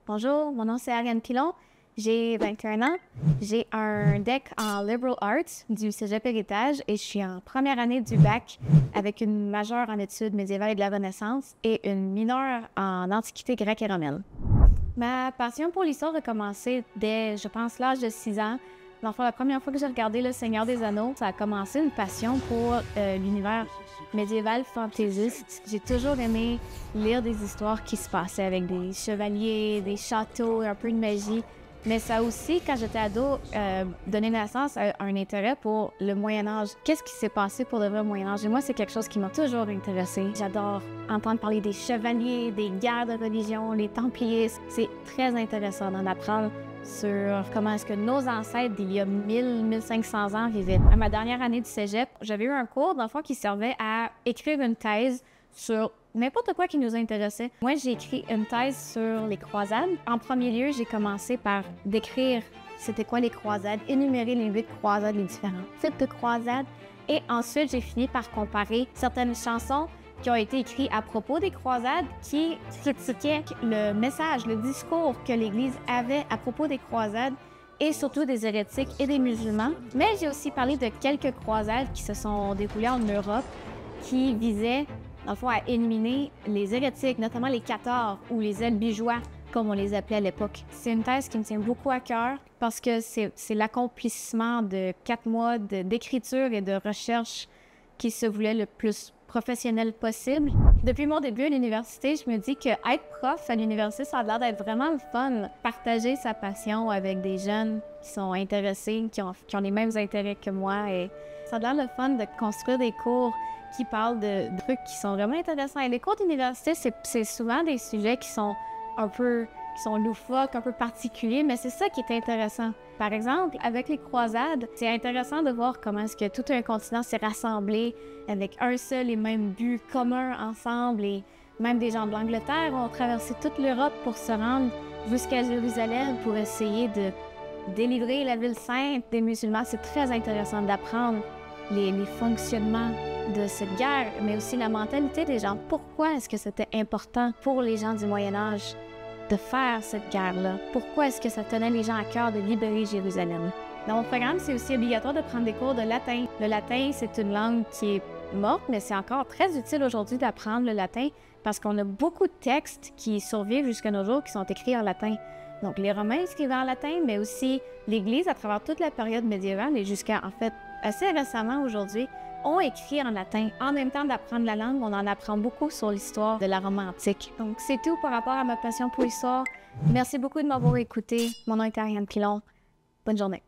Bonjour, mon nom c'est Ariane Pilon, j'ai 21 ans, j'ai un DEC en Liberal Arts du Cégep Héritage et je suis en première année du bac avec une majeure en études médiévales et de la Renaissance et une mineure en Antiquité grecque et romaine. Ma passion pour l'histoire a commencé dès, je pense, l'âge de 6 ans. L'enfant, la première fois que j'ai regardé Le Seigneur des Anneaux, ça a commencé une passion pour l'univers médiéval fantaisiste. J'ai toujours aimé lire des histoires qui se passaient avec des chevaliers, des châteaux, un peu de magie. Mais ça a aussi, quand j'étais ado, donné naissance à un intérêt pour le Moyen-Âge. Qu'est-ce qui s'est passé pour le vrai Moyen-Âge? Et moi, c'est quelque chose qui m'a toujours intéressée. J'adore entendre parler des chevaliers, des guerres de religion, les Templiers. C'est très intéressant d'en apprendre sur comment est-ce que nos ancêtres, d'il y a 1500 ans, vivaient. À ma dernière année du cégep, j'avais eu un cours, dans le fond, qui servait à écrire une thèse sur n'importe quoi qui nous intéressait. Moi, j'ai écrit une thèse sur les croisades. En premier lieu, j'ai commencé par décrire c'était quoi les croisades, énumérer les 8 croisades, les différents types de croisades. Et ensuite, j'ai fini par comparer certaines chansons qui ont été écrites à propos des croisades qui critiquaient le message, le discours que l'Église avait à propos des croisades et surtout des hérétiques et des musulmans. Mais j'ai aussi parlé de quelques croisades qui se sont déroulées en Europe qui visaient dans le fond, à éliminer les hérétiques, notamment les cathars ou les albigeois, comme on les appelait à l'époque. C'est une thèse qui me tient beaucoup à cœur parce que c'est l'accomplissement de 4 mois d'écriture et de recherche qui se voulait le plus professionnel possible. Depuis mon début à l'université, je me dis que être prof à l'université, ça a l'air d'être vraiment le fun. Partager sa passion avec des jeunes qui sont intéressés, qui ont les mêmes intérêts que moi. Et ça a l'air le fun de construire des cours qui parlent de trucs qui sont vraiment intéressants. Et les cours d'université, c'est souvent des sujets qui sont loufoques, un peu particuliers, mais c'est ça qui est intéressant. Par exemple, avec les croisades, c'est intéressant de voir comment est-ce que tout un continent s'est rassemblé avec un seul et même but commun ensemble. Et même des gens de l'Angleterre ont traversé toute l'Europe pour se rendre jusqu'à Jérusalem pour essayer de délivrer la ville sainte des musulmans. C'est très intéressant d'apprendre les fonctionnements de cette guerre, mais aussi la mentalité des gens. Pourquoi est-ce que c'était important pour les gens du Moyen-Âge de faire cette guerre-là? Pourquoi est-ce que ça tenait les gens à cœur de libérer Jérusalem? Dans mon programme, c'est aussi obligatoire de prendre des cours de latin. Le latin, c'est une langue qui est morte, mais c'est encore très utile aujourd'hui d'apprendre le latin parce qu'on a beaucoup de textes qui survivent jusqu'à nos jours qui sont écrits en latin. Donc, les Romains écrivaient en latin, mais aussi l'Église, à travers toute la période médiévale et jusqu'à, en fait, assez récemment aujourd'hui, ont écrit en latin. En même temps d'apprendre la langue, on en apprend beaucoup sur l'histoire de la Rome antique. Donc, c'est tout par rapport à ma passion pour l'histoire. Merci beaucoup de m'avoir écouté. Mon nom est Ariane Pilon. Bonne journée.